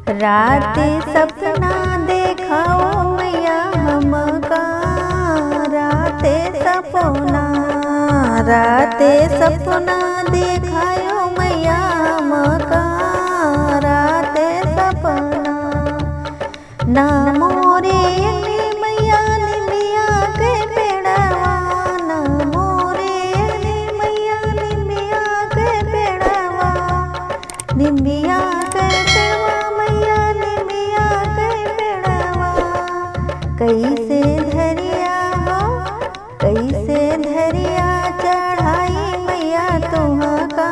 रात सपना देखाओ मैया हमका, रात सपना देखायो मैया हमका, रात सपना ना मोरे मैया निमिया के पेड़वा, ना मोरे मैया निमिया के पेड़वा, निमिया के पेड़वा मैया निमिया के पेड़वा, कैसे धरिया हो कैसे धरिया चढ़ाई मैया तुमका,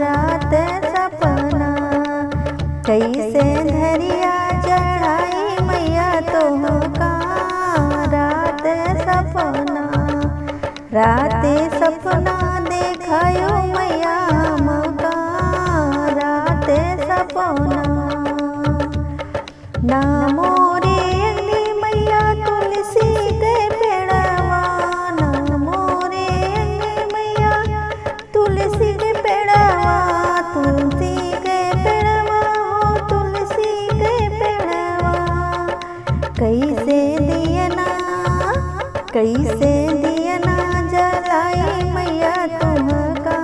रात सपना कैसे धरिया चढ़ाई मैया तुमका, रात सपना देखायो मैया हमका, रात सपना ना मोरे मैया तुलसी के पेड़वा, ना मोरे मैया तुलसी के पेड़वा, तुलसी के पेड़वा हो तुलसी के पेड़वा, कैसे दियना जलाई मैया तुमका,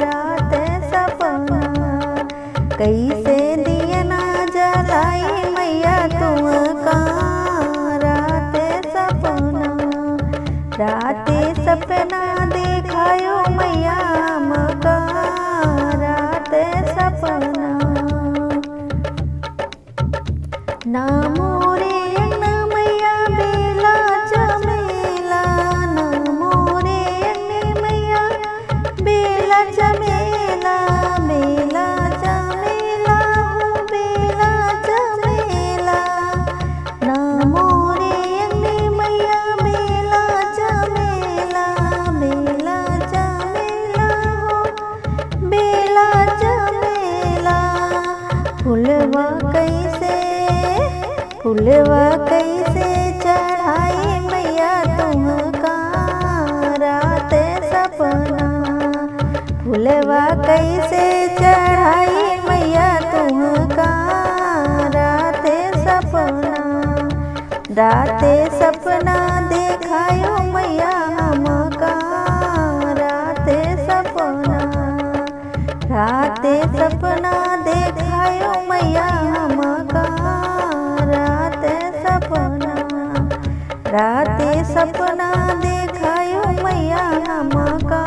रात सपना कैसे दियना जलाई मैया तुमका, रात सपना देखायो मैया हमका, रात सपना ना मोरे मैया बेला चमेला, ना मोरे मैया बेला चमेला, बेला चमेला हो बेला चमेला, ना मोरे मैया बेला चमेला, बेला चमेला हो बेला चमेला, फुलवा कैसे चढ़ाई मैया तुमका, रात सपना फुलवा कैसे चढ़ाई मैया तुमका, रात सपना देखायो मैया हमका, रात सपना देखायो मैया हमका, रात सपना देखायो मैया हमका।